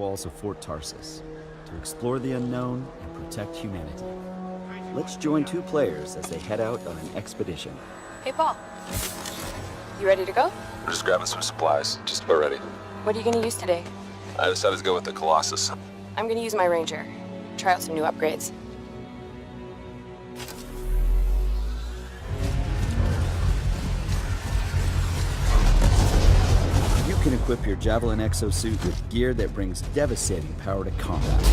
walls of Fort Tarsus to explore the unknown and protect humanity. Let's join 2 players as they head out on an expedition. Hey, Paul. You ready to go? We're just grabbing some supplies. Just about ready. What are you gonna use today? I decided to go with the Colossus. I'm gonna use my Ranger. Try out some new upgrades. You can equip your Javelin exosuit with gear that brings devastating power to combat.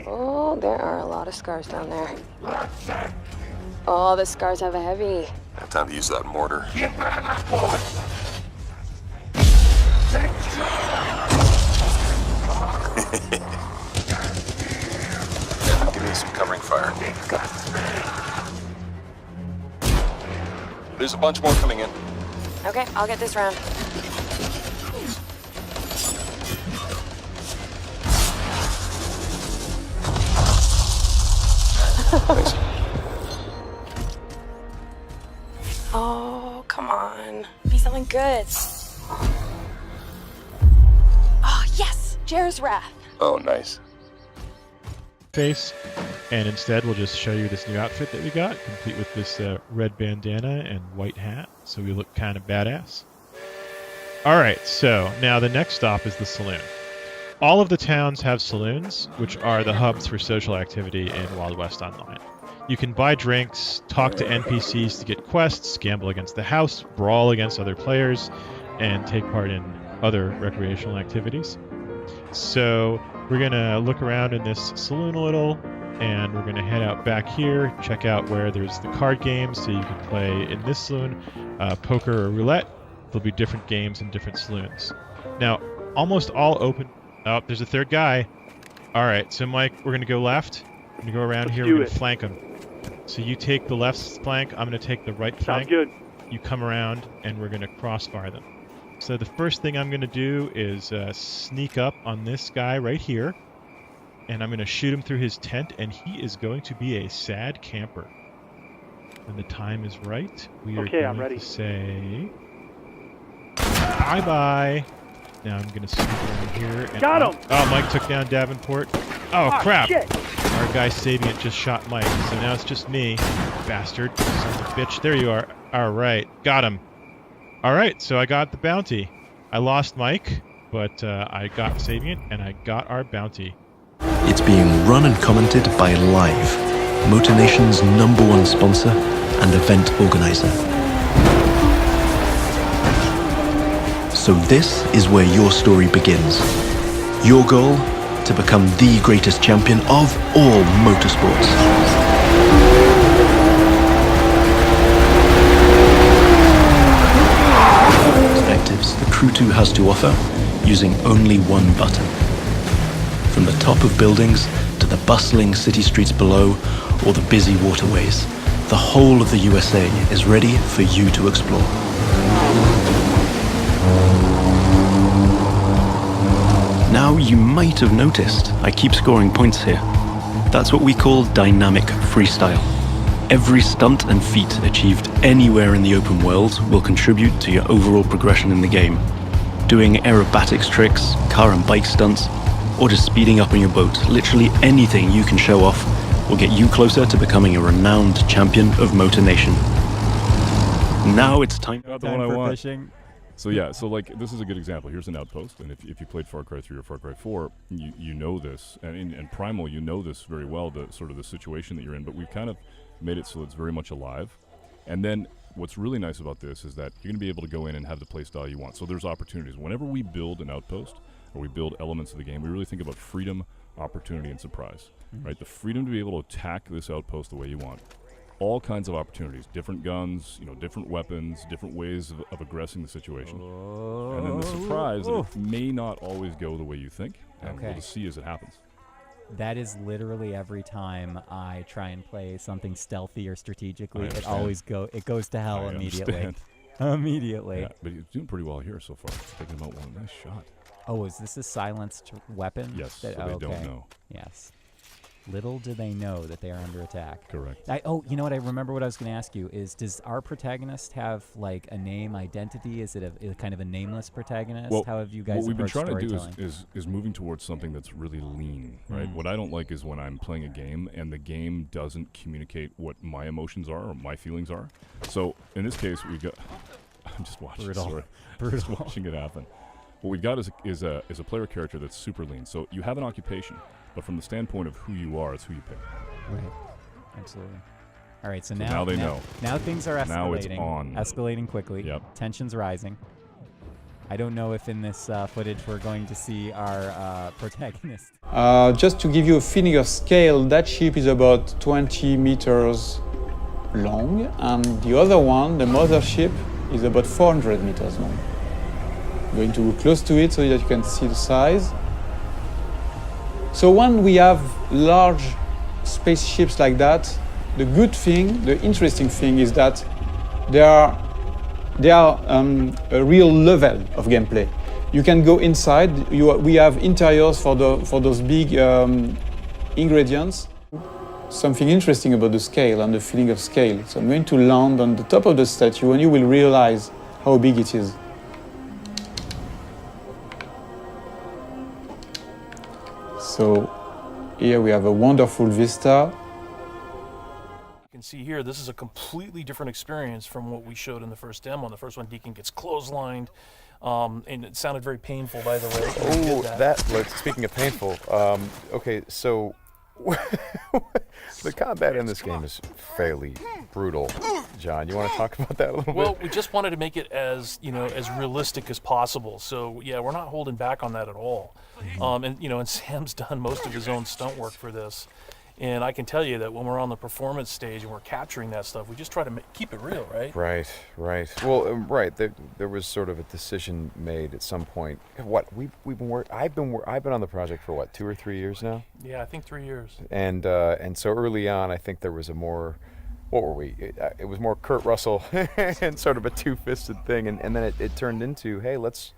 Oh, there are a lot of scars down there. Oh, the scars have a heavy. I have time to use that mortar. Yeah, give me some covering fire. There's a bunch more coming in. Okay, I'll get this round. Thanks. Oh, come on. Be something good. Oh, yes! Jer's Wrath. Oh, nice. Face, and instead we'll just show you this new outfit that we got, complete with this red bandana and white hat, so we look kind of badass. Alright, so now the next stop is the saloon. All of the towns have saloons, which are the hubs for social activity in Wild West Online. You can buy drinks, talk to NPCs to get quests, gamble against the house, brawl against other players, and take part in other recreational activities. So we're going to look around in this saloon a little, and we're going to head out back here, check out where there's the card games, so you can play in this saloon, poker or roulette. There'll be different games in different saloons. Now, almost all open... Oh, there's a third guy. All right, so Mike, we're going to go left. We're going to go around here. We're going to flank him. So you take the left flank. I'm going to take the right flank. Sounds good. You come around, and we're going to crossfire them. So the first thing I'm going to do is sneak up on this guy right here. And I'm going to shoot him through his tent, and he is going to be a sad camper. When the time is right, we are going to say... Bye-bye. Now I'm going to sneak around here. And got him! Oh, Mike took down Davenport. Oh, crap! Shit. Our guy Sapient just shot Mike, so now it's just me. Bastard. Son of a bitch. There you are. Alright, got him. Alright, so I got the bounty. I lost Mike, but I got Sapient, and I got our bounty. It's being run and commented by Live, Motor Nation's #1 sponsor and event organizer. So this is where your story begins. Your goal? To become the greatest champion of all motorsports. Perspectives the Crew 2 has to offer using only one button. From the top of buildings to the bustling city streets below or the busy waterways, the whole of the USA is ready for you to explore. Now you might have noticed I keep scoring points here. That's what we call dynamic freestyle. Every stunt and feat achieved anywhere in the open world will contribute to your overall progression in the game. Doing aerobatics tricks, car and bike stunts, or just speeding up on your boat, literally anything you can show off will get you closer to becoming a renowned champion of Motor Nation. Now it's time Not the one I want. Fishing. So yeah, so like this is a good example. Here's an outpost, and if you played Far Cry 3 or Far Cry 4, you know this, and in Primal you know this very well, the sort of the situation that you're in. But we've kind of made it so it's very much alive. And then what's really nice about this is that you're going to be able to go in and have the play style you want. So there's opportunities. Whenever we build an outpost or we build elements of the game, we really think about freedom, opportunity, and surprise. Right? The freedom to be able to attack this outpost the way you want. All kinds of opportunities, different guns, different weapons, different ways of aggressing the situation. And then the surprise that it may not always go the way you think, and we'll just see as it happens. That is literally every time I try and play something stealthy or strategically, it goes to hell immediately. Immediately. Yeah, but he's doing pretty well here so far. Taking him out one nice shot. Oh, is this a silenced weapon? Yes, so they don't know. Yes. Little do they know that they are under attack. Correct. Oh, you know what? I remember what I was going to ask you is, does our protagonist have like a name identity? Is it a kind of a nameless protagonist? Well, how have you guys what we've been approached trying to do storytelling? is moving towards something that's really lean, right? What I don't like is when I'm playing a game and the game doesn't communicate what my emotions are or my feelings are. So in this case, we've got. I'm just watching. Brutal. Just watching it happen. What we've got is a player character that's super lean. So you have an occupation, but from the standpoint of who you are, it's who you pick. Right. Absolutely. All right, so now they know. Now things are escalating. Now it's on. Escalating quickly. Yep. Tension's rising. I don't know if in this footage we're going to see our protagonist. Just to give you a feeling of scale, that ship is about 20 meters long, and the other one, the mothership, is about 400 meters long. I'm going to go close to it so that you can see the size. So when we have large spaceships like that, the good thing, the interesting thing is that they are a real level of gameplay. You can go inside. We have interiors for those big ingredients. Something interesting about the scale and the feeling of scale. So I'm going to land on the top of the statue and you will realize how big it is. So here we have a wonderful vista. You can see here, this is a completely different experience from what we showed in the first demo. In the first one, Deacon gets clotheslined, and it sounded very painful, by the way. Oh, speaking of painful, okay, so the combat in this game is fairly brutal. John, you want to talk about that a little bit? Well, we just wanted to make it as, as realistic as possible. So, yeah, we're not holding back on that at all. And Sam's done most of his own stunt work for this. And I can tell you that when we're on the performance stage and we're capturing that stuff, we just try to keep it real, right? Right. Well, right. There was sort of a decision made at some point. What I've been on the project for 2 or 3 years now. Yeah, I think 3 years. And so early on, I think there was a more. What were we? It was more Kurt Russell and sort of a two-fisted thing, and then it turned into, hey, let's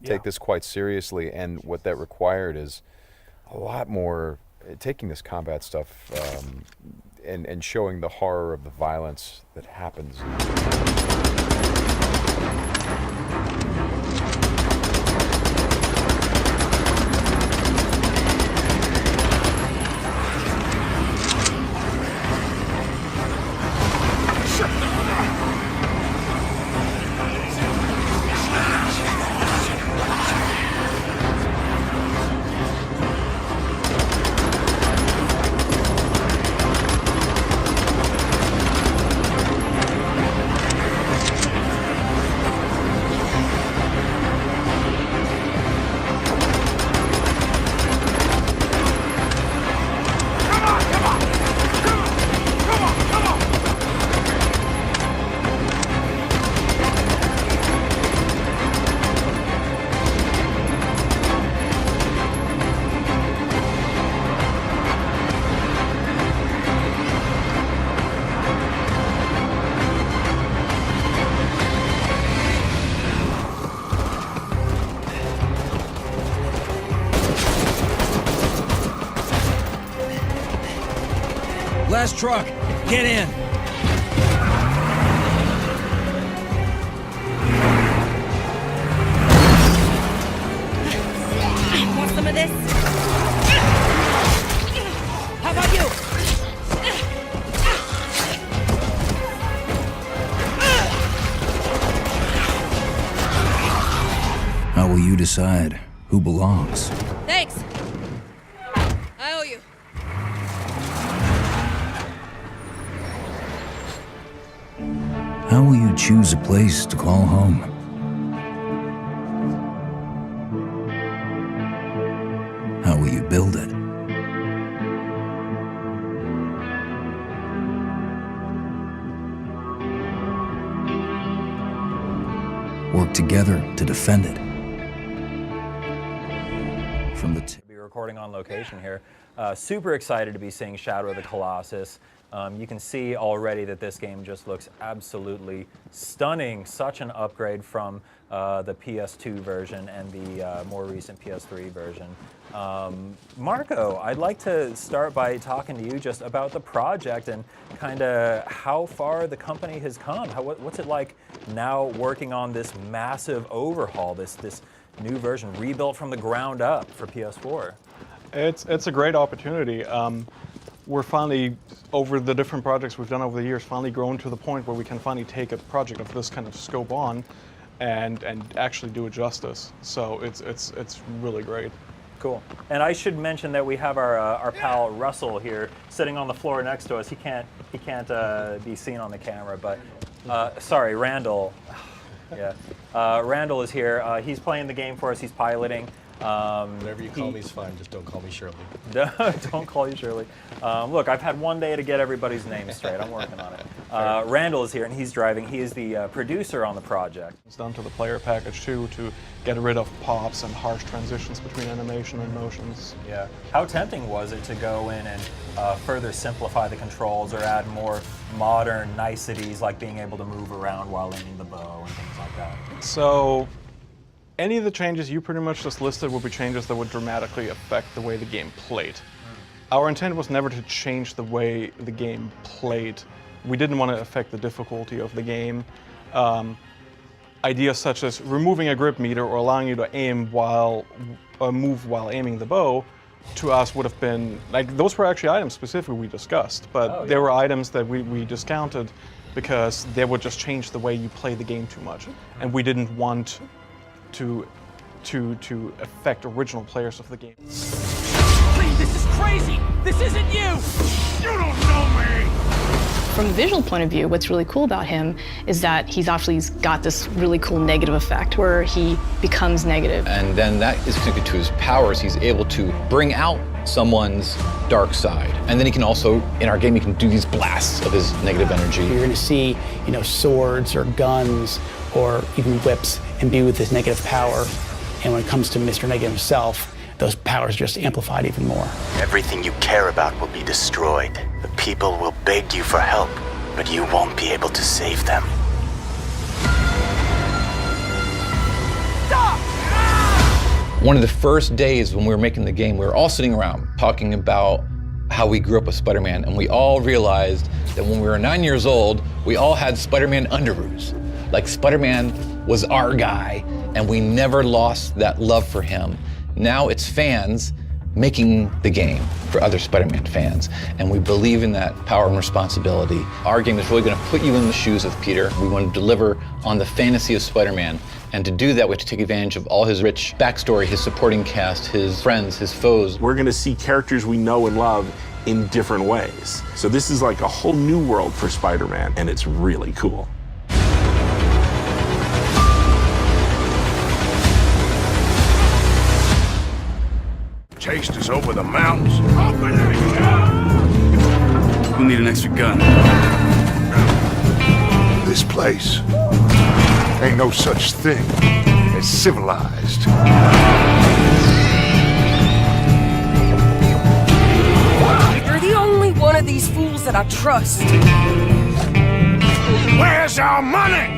take this quite seriously. And what that required is a lot more. Taking this combat stuff and showing the horror of the violence that happens. Last truck, get in. Want some of this? How about you? How will you decide who belongs? Thanks. I owe you. How will you choose a place to call home? How will you build it? Work together to defend it. From the recording on location here. Super excited to be seeing Shadow of the Colossus. You can see already that this game just looks absolutely stunning. Such an upgrade from the PS2 version and the more recent PS3 version. Marco, I'd like to start by talking to you just about the project and kind of how far the company has come. What's it like now working on this massive overhaul, this new version rebuilt from the ground up for PS4? It's a great opportunity. We're finally, over the different projects we've done over the years, finally grown to the point where we can finally take a project of this kind of scope on and actually do it justice. So it's really great. Cool. And I should mention that we have our pal Russell here sitting on the floor next to us. He can't be seen on the camera, but sorry, Randall. Yeah, Randall is here. He's playing the game for us. He's piloting. Whatever you call me is fine, just don't call me Shirley. Don't call you Shirley. Look, I've had one day to get everybody's names straight. I'm working on it. Randall is here and he's driving. He is the producer on the project. It's done to the player package too, to get rid of pops and harsh transitions between animation and motions. Yeah. How tempting was it to go in and further simplify the controls or add more modern niceties like being able to move around while aiming the bow and things like that? So, any of the changes you pretty much just listed would be changes that would dramatically affect the way the game played. Our intent was never to change the way the game played. We didn't want to affect the difficulty of the game. Ideas such as removing a grip meter or allowing you to aim while move while aiming the bow, to us would have been, like, those were actually items specifically we discussed, but there were items that we discounted because they would just change the way you play the game too much, and we didn't want to affect original players of the game. Please, this is crazy! This isn't you! You don't know me! From a visual point of view, what's really cool about him is that he's got this really cool negative effect where he becomes negative. And then that is connected to his powers. He's able to bring out someone's dark side. And then he can also, in our game, he can do these blasts of his negative energy. You're gonna see, swords or guns or even whips imbue with this negative power. And when it comes to Mr. Negative himself, those powers just amplified even more. Everything you care about will be destroyed. The people will beg you for help, but you won't be able to save them. Stop! One of the first days when we were making the game, we were all sitting around talking about how we grew up with Spider-Man, and we all realized that when we were 9 years old, we all had Spider-Man underoos. Like, Spider-Man was our guy, and we never lost that love for him. Now it's fans making the game for other Spider-Man fans, and we believe in that power and responsibility. Our game is really going to put you in the shoes of Peter. We want to deliver on the fantasy of Spider-Man, and to do that, we have to take advantage of all his rich backstory, his supporting cast, his friends, his foes. We're going to see characters we know and love in different ways. So this is like a whole new world for Spider-Man, and it's really cool. Chased us over the mountains. We'll need an extra gun. This place ain't no such thing as civilized. You're the only one of these fools that I trust. Where's our money?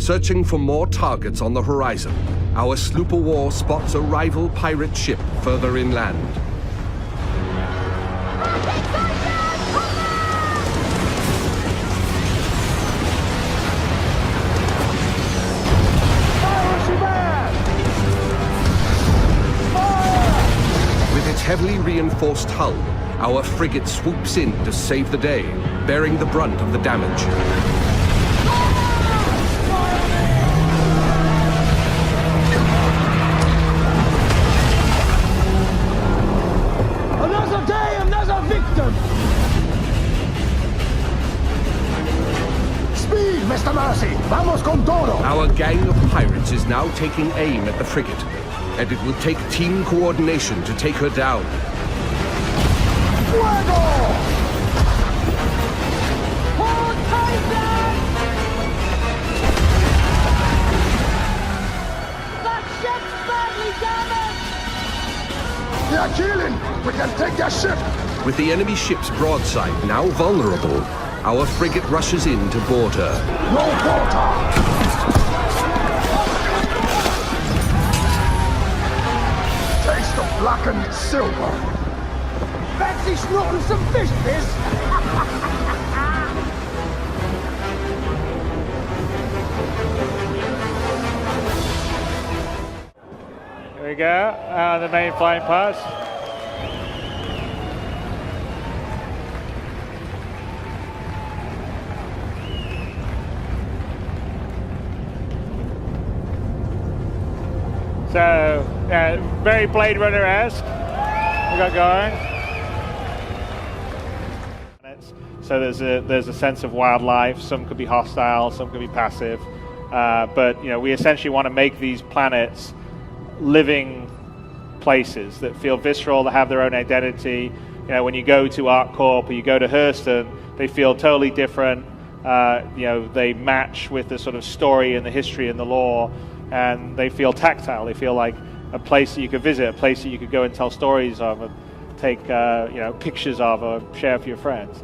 Searching for more targets on the horizon, our sloop of war spots a rival pirate ship further inland. With its heavily reinforced hull, our frigate swoops in to save the day, bearing the brunt of the damage. Another day, another victim! Speed, Mr. Mercy! Vamos con todo! Our gang of pirates is now taking aim at the frigate, and it will take team coordination to take her down. Fuego! Hold tight, lad! That ship's badly damaged! They're killing! We can take their ship! With the enemy ship's broadside now vulnerable, our frigate rushes in to board her. No water! Taste of blackened silver! Fancy snorting some fish, Piss! Here we go, out of the main flying pass. So, yeah, very Blade Runner-esque we got going. So there's a sense of wildlife. Some could be hostile, some could be passive. But we essentially want to make these planets living places that feel visceral, that have their own identity. When you go to ArcCorp or you go to Hurston, they feel totally different. They match with the sort of story and the history and the lore, and they feel tactile. They feel like a place that you could visit, a place that you could go and tell stories of, and take pictures of, or share with your friends.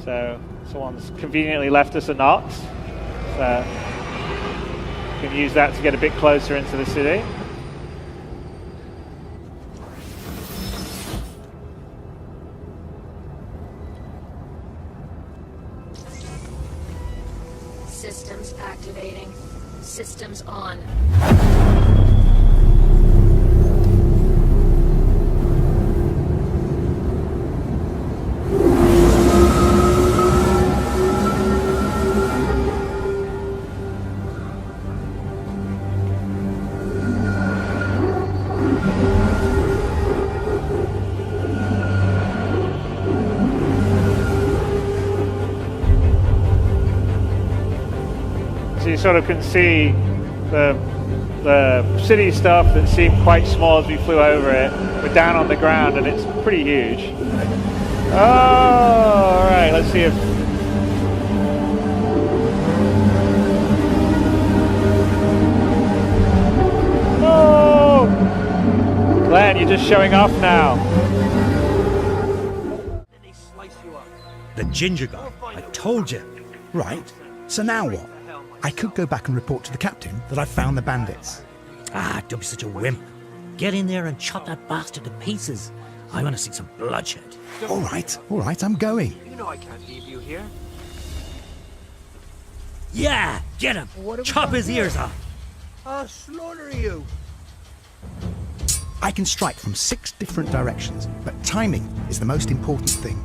So someone's conveniently left us a knot. So you can use that to get a bit closer into the city. Systems activating. Systems on. So you sort of can see the city stuff that seemed quite small as we flew over it. We're down on the ground and it's pretty huge. Oh, all right, let's see if... Oh! Glenn, you're just showing off now. The ginger guy, I told you. Right, so now what? I could go back and report to the captain that I found the bandits. Ah, don't be such a wimp. Get in there and chop that bastard to pieces. I want to see some bloodshed. All right, I'm going. You know I can't leave you here. Yeah, get him. Chop his ears off. I'll slaughter you. I can strike from 6 different directions, but timing is the most important thing.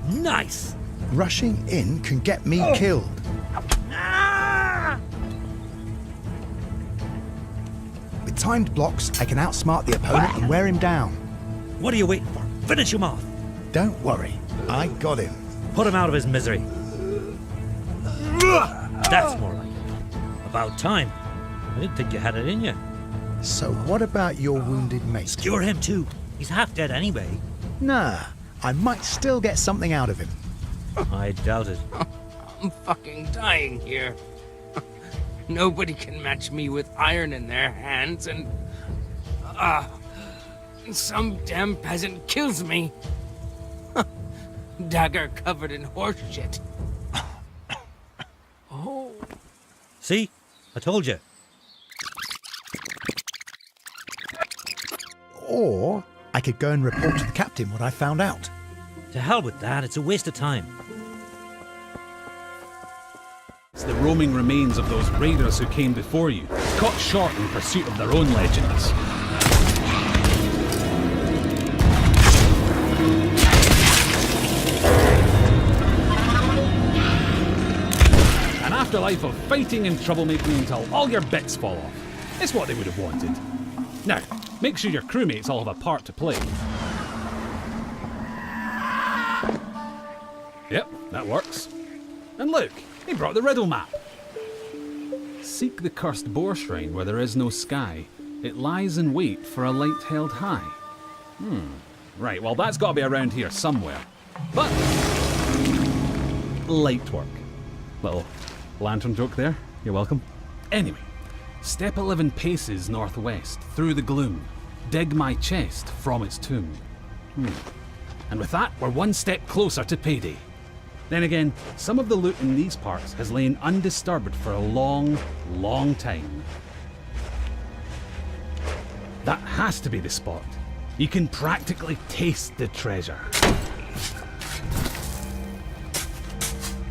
Nice. Rushing in can get me killed. With timed blocks, I can outsmart the opponent and wear him down. What are you waiting for? Finish him off. Don't worry, I got him. Put him out of his misery. That's more like it. About time. I didn't think you had it in you. So what about your wounded mate? Skewer him too. He's half dead anyway. Nah, I might still get something out of him. I doubt it. I'm fucking dying here. Nobody can match me with iron in their hands, and some damn peasant kills me. Dagger covered in horse shit. See? I told you. Or I could go and report to the captain what I found out. To hell with that, it's a waste of time. It's the roaming remains of those raiders who came before you, caught short in pursuit of their own legends. An afterlife of fighting and troublemaking until all your bits fall off. It's what they would have wanted. Now, make sure your crewmates all have a part to play. Yep, that works. And look, he brought the riddle map. Seek the cursed boar shrine where there is no sky. It lies in wait for a light held high. Right, well that's got to be around here somewhere. But light work. Little lantern joke there. You're welcome. Anyway, step 11 paces northwest through the gloom. Dig my chest from its tomb. And with that, we're one step closer to payday. Then again, some of the loot in these parts has lain undisturbed for a long, long time. That has to be the spot. You can practically taste the treasure.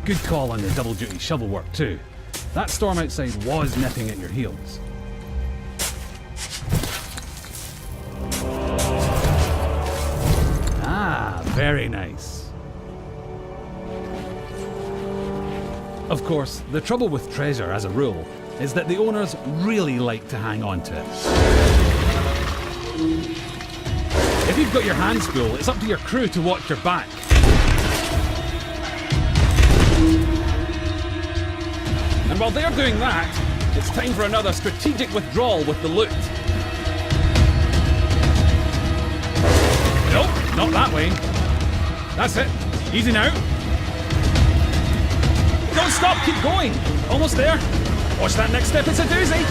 Good call on the double-duty shovel work too. That storm outside was nipping at your heels. Ah, very nice. Of course, the trouble with treasure, as a rule, is that the owners really like to hang on to it. If you've got your hands full, it's up to your crew to watch your back. And while they're doing that, it's time for another strategic withdrawal with the loot. Nope, not that way. That's it. Easy now. Don't stop, keep going. Almost there. Watch that next step, it's a doozy.